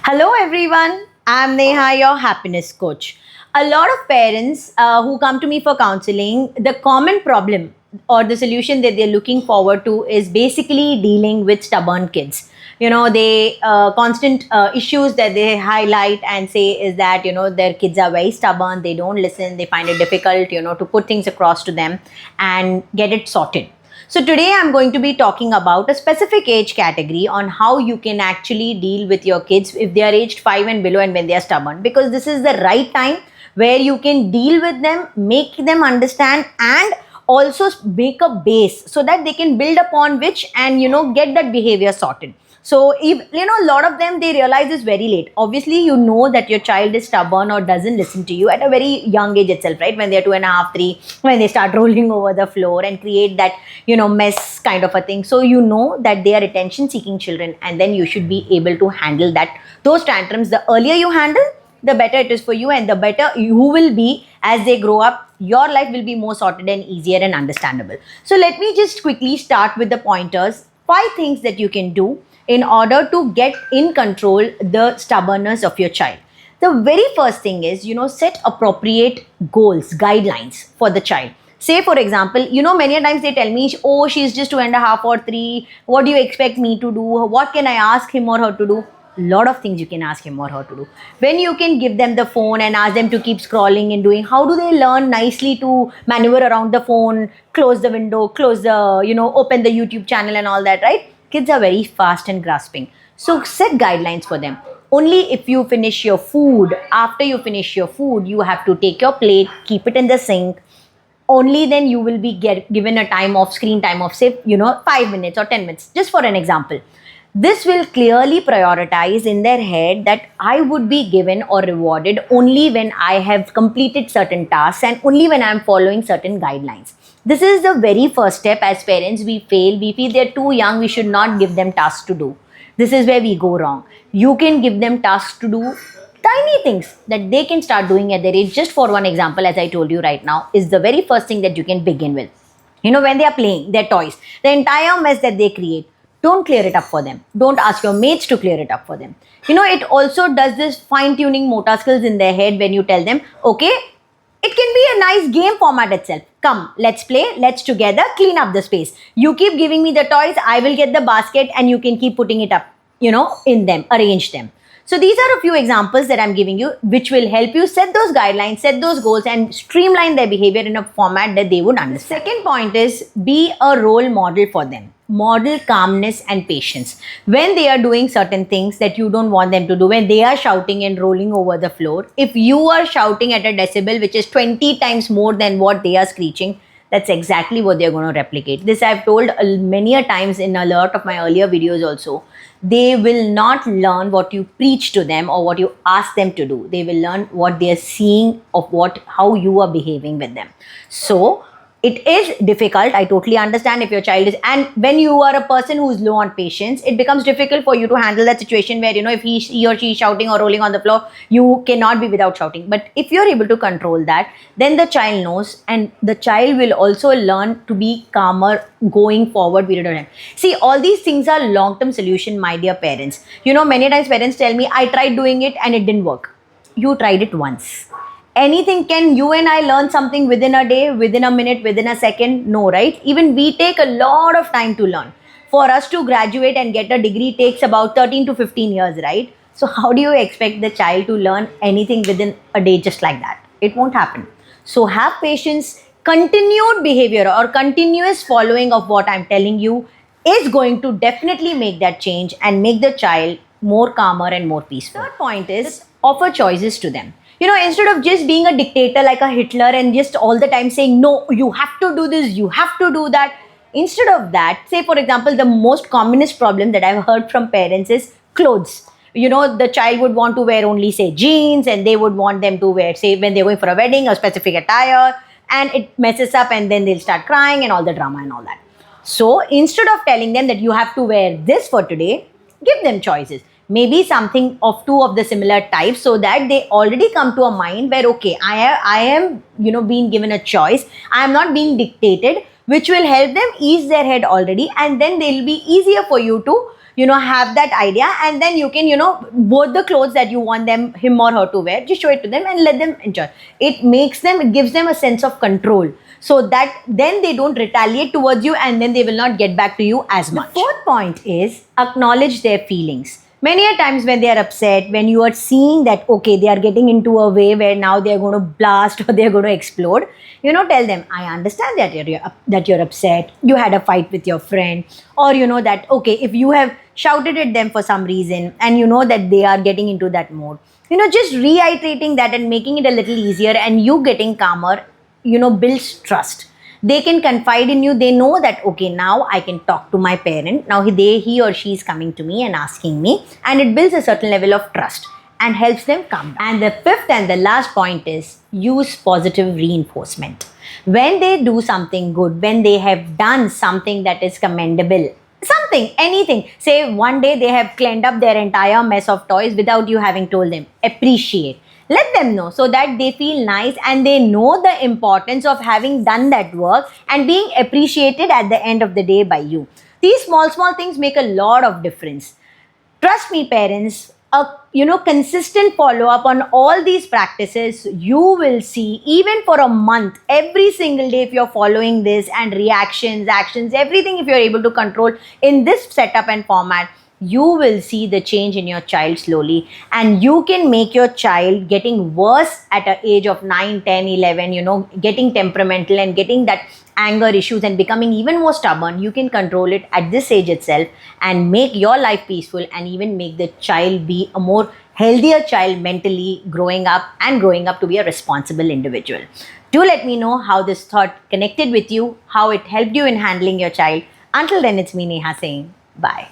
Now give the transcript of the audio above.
Hello, everyone. I'm Neha, your happiness coach. A lot of parents who come to me for counseling, the common problem or the solution that they're looking forward to is basically dealing with stubborn kids. They constant issues that they highlight and say is that their kids are very stubborn, they don't listen, they find it difficult to put things across to them and get it sorted. So today I'm going to be talking about a specific age category on how you can actually deal with your kids if they are aged 5 and below and when they are stubborn, because this is the right time where you can deal with them, make them understand, and also make a base so that they can build upon which and get that behavior sorted. So if a lot of them, they realize this very late. Obviously that your child is stubborn or doesn't listen to you at a very young age itself, right? When they're 2.5, 3, when they start rolling over the floor and create that mess kind of a thing. So that they are attention seeking children, and then you should be able to handle those tantrums. The earlier you handle, the better it is for you, and the better you will be as they grow up. Your life will be more sorted and easier and understandable. So let me just quickly start with the pointers. 5 things that you can do in order to get in control the stubbornness of your child. The very first thing is, set appropriate goals, guidelines for the child. Say, for example, many times they tell me, oh, she's just 2.5 or 3. What do you expect me to do? What can I ask him or her to do? Lot of things you can ask him or her to do. When you can give them the phone and ask them to keep scrolling and doing, how do they learn nicely to maneuver around the phone, close the window, close the, open the YouTube channel and all that, right? Kids are very fast and grasping. So set guidelines for them. Only if you finish your food, after you finish your food, you have to take your plate, keep it in the sink. Only then you will be given a time of screen time of, say, 5 minutes or 10 minutes, just for an example. This will clearly prioritize in their head that I would be given or rewarded only when I have completed certain tasks and only when I am following certain guidelines. This is the very first step. As parents, we feel they're too young, we should not give them tasks to do. This is where we go wrong. You can give them tasks to do, tiny things that they can start doing at their age. Just for one example, as I told you right now, is the very first thing that you can begin with. When they are playing their toys, the entire mess that they create, don't clear it up for them. Don't ask your mates to clear it up for them. It also does this fine-tuning motor skills in their head when you tell them, okay, it can be a nice game format itself. Come, let's play, let's together clean up the space. You keep giving me the toys, I will get the basket and you can keep putting it up, in them, arrange them. So these are a few examples that I'm giving you, which will help you set those guidelines, set those goals, and streamline their behavior in a format that they would understand. The second point is be a role model for them. Model calmness and patience. When they are doing certain things that you don't want them to do, when they are shouting and rolling over the floor, if you are shouting at a decibel which is 20 times more than what they are screeching, that's exactly what they're going to replicate. This I've told many a times in a lot of my earlier videos also. They will not learn what you preach to them or what you ask them to do. They will learn what they are seeing of how you are behaving with them. So it is difficult. I totally understand if your child is, and when you are a person who is low on patience, it becomes difficult for you to handle that situation where, if he or she is shouting or rolling on the floor, you cannot be without shouting. But if you're able to control that, then the child knows, and the child will also learn to be calmer going forward period of time. See, all these things are long-term solution, my dear parents. Many times parents tell me, I tried doing it and it didn't work. You tried it once. Anything, can you and I learn something within a day, within a minute, within a second? No, right? Even we take a lot of time to learn. For us to graduate and get a degree takes about 13 to 15 years, right? So how do you expect the child to learn anything within a day just like that? It won't happen. So have patience. Continued behavior or continuous following of what I'm telling you is going to definitely make that change and make the child more calmer and more peaceful. Third point is offer choices to them. Instead of just being a dictator like a Hitler and just all the time saying, no, you have to do this, you have to do that. Instead of that, say, for example, the most commonest problem that I've heard from parents is clothes. The child would want to wear only, say, jeans, and they would want them to wear, say, when they're going for a wedding, a specific attire, and it messes up, and then they'll start crying and all the drama and all that. So instead of telling them that you have to wear this for today, give them choices. Maybe something of 2 of the similar types, so that they already come to a mind where, okay, I am being given a choice. I am not being dictated, which will help them ease their head already, and then they'll be easier for you to have that idea, and then you can, both the clothes that you want him or her to wear, just show it to them and let them enjoy. It gives them a sense of control, so that then they don't retaliate towards you, and then they will not get back to you as much. The fourth point is acknowledge their feelings. Many a times when they are upset, when you are seeing that, okay, they are getting into a way where now they are going to blast or they are going to explode, tell them, I understand that you're upset, you had a fight with your friend, or that, okay, if you have shouted at them for some reason and you know that they are getting into that mode, just reiterating that and making it a little easier, and you getting calmer, builds trust. They can confide in you. They know that, okay, now I can talk to my parent. Now he or she is coming to me and asking me, and it builds a certain level of trust and helps them calm down. And the fifth and the last point is use positive reinforcement. When they do something good, when they have done something that is commendable, anything, say one day they have cleaned up their entire mess of toys without you having told them, appreciate. Let them know, so that they feel nice and they know the importance of having done that work and being appreciated at the end of the day by you. These small things make a lot of difference. Trust me, parents, a consistent follow-up on all these practices, you will see, even for a month, every single day, if you're following this, and reactions, actions, everything, if you're able to control in this setup and format, you will see the change in your child slowly, and you can make your child getting worse at an age of 9, 10, 11, getting temperamental and getting that anger issues and becoming even more stubborn. You can control it at this age itself and make your life peaceful, and even make the child be a more healthier child mentally, growing up to be a responsible individual. Do let me know how this thought connected with you, how it helped you in handling your child. Until then, it's me, Neha, saying bye.